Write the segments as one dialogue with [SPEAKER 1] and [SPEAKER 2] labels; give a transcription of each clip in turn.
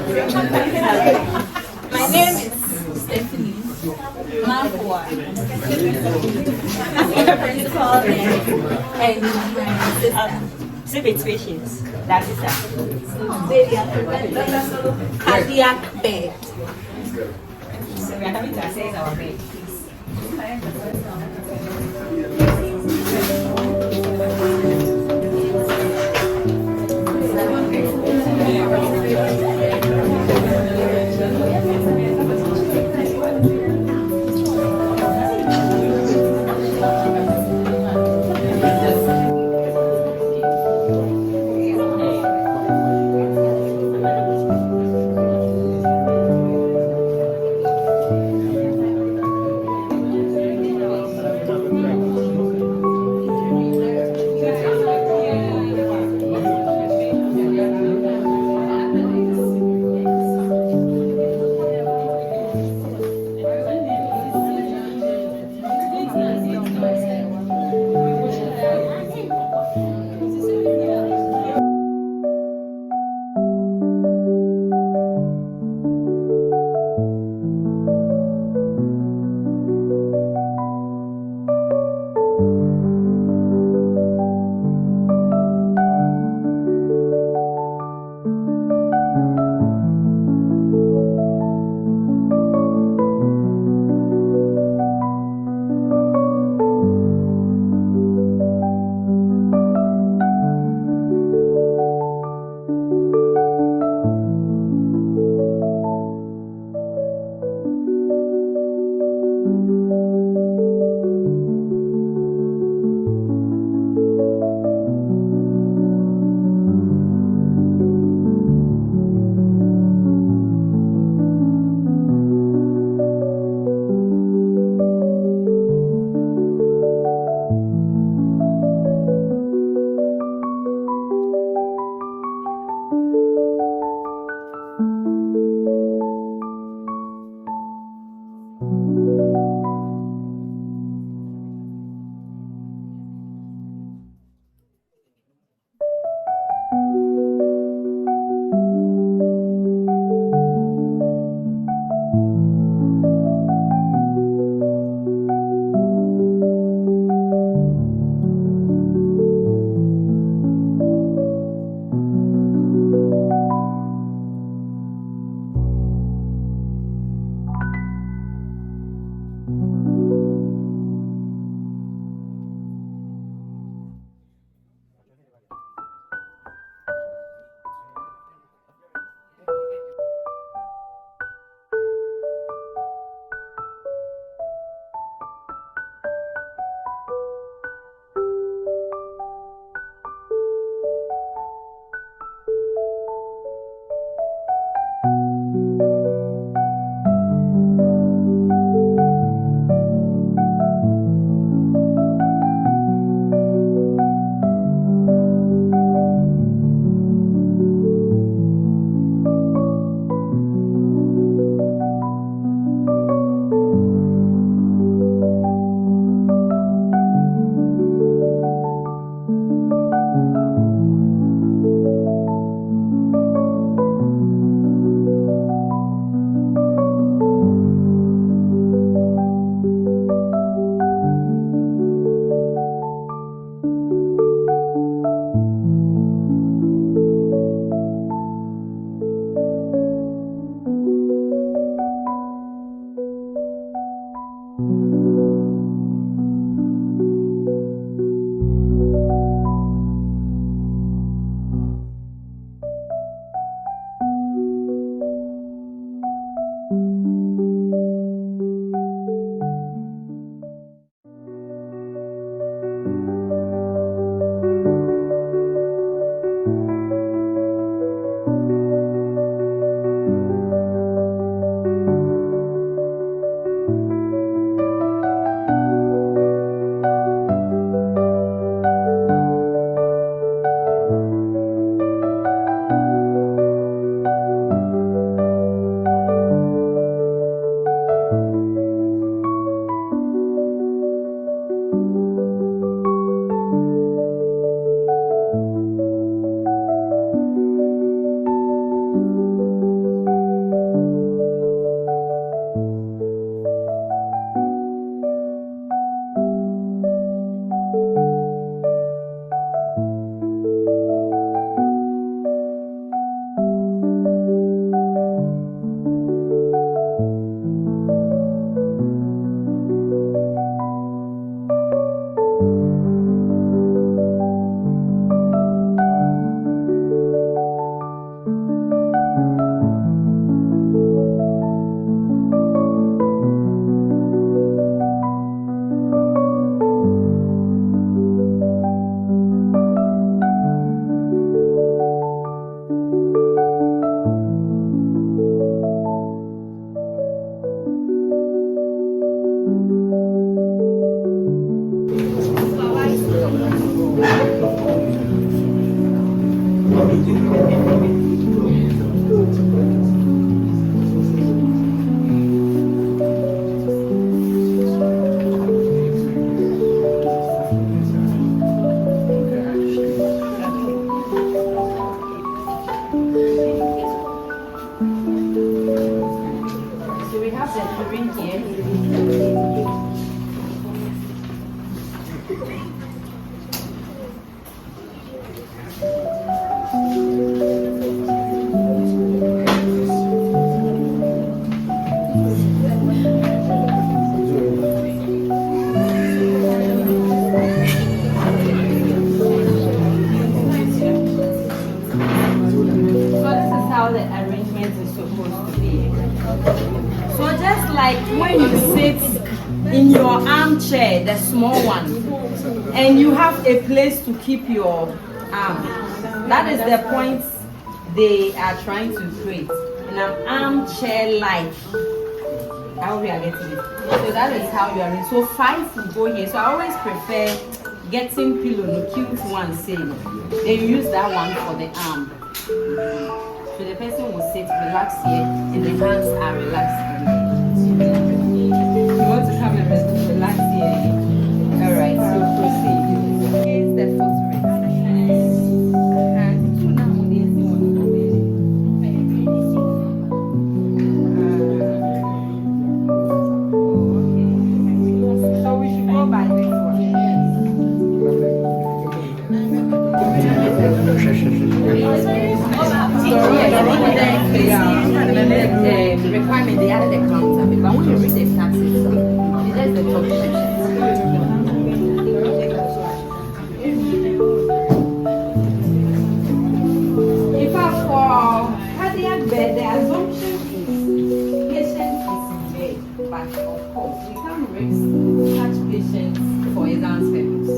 [SPEAKER 1] My name is Stephanie Mapua. I'm the principal and
[SPEAKER 2] Situations. That is that.
[SPEAKER 1] cardiac bed.
[SPEAKER 2] So we are coming to assess our bed. movement is supposed to be. So just like when you sit in your armchair, the small one, and you have a place to keep your arm, that is the point they are trying to create in an armchair like. How we are getting it. So that is how you are in. So 5 will go here. So I always prefer getting pillow, the cute one, say. Then you use that one for the arm. So the person will sit, relax here, and the hands are relaxed. You want to come and relax here. Alright, so proceed. Here's the footrest. So we should go by this one. The requirement they added the counter, but when you read the taxes, it does the top section. In fact, for cardiac bed, the assumption is patient is bed, but of course we can't risk such patients for exam purpose.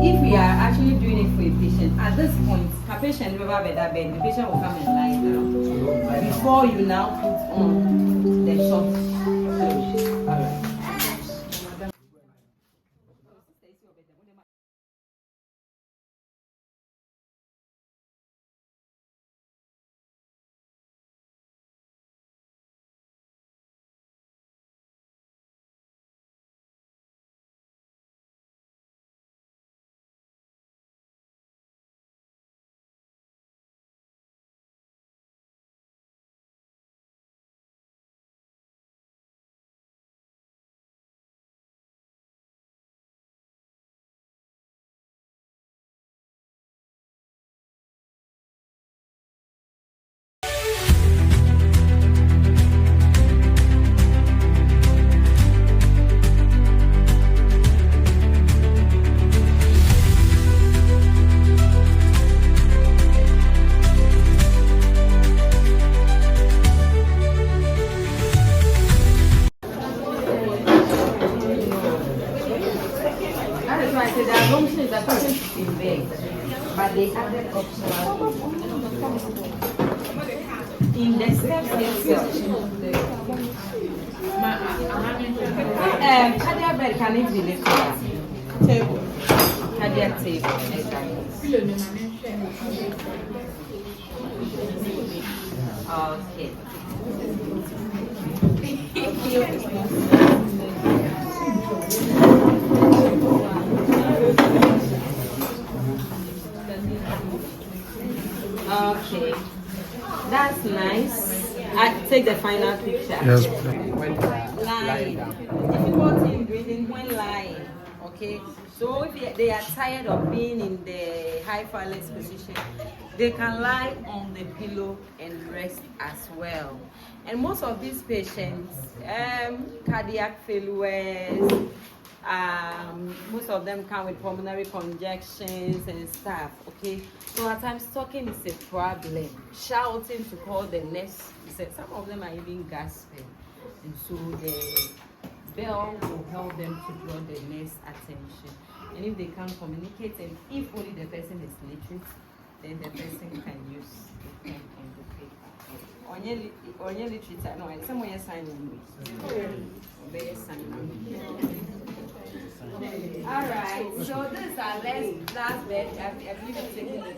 [SPEAKER 2] If we are actually doing it for a patient, at this point, a patient never bed that bed, the patient will come and lie down before you now put on the short clothes. Alright. That is why I said the assumption is that patient is in bed, but they added optional in the steps itself. Cardiac bed can it be lifted? Table. Cardiac table. Okay, that's nice. I take the final picture.
[SPEAKER 3] Yes.
[SPEAKER 2] Lying. Difficulty in breathing when lying. Okay, so if they are tired of being in the high phalanx position, they can lie on the pillow and rest as well. And most of these patients, cardiac failures, most of them come with pulmonary congestions and stuff. Okay, so at times talking is a problem. Shouting to call the nurse, some of them are even gasping, and so the bell will help them to draw the nurse attention. And if they can't communicate, and if only the person is literate, then the person can use the pen and the paper. Onye literate, no, it's someone signing. All right, so this is our last bed. I believe you've taken it.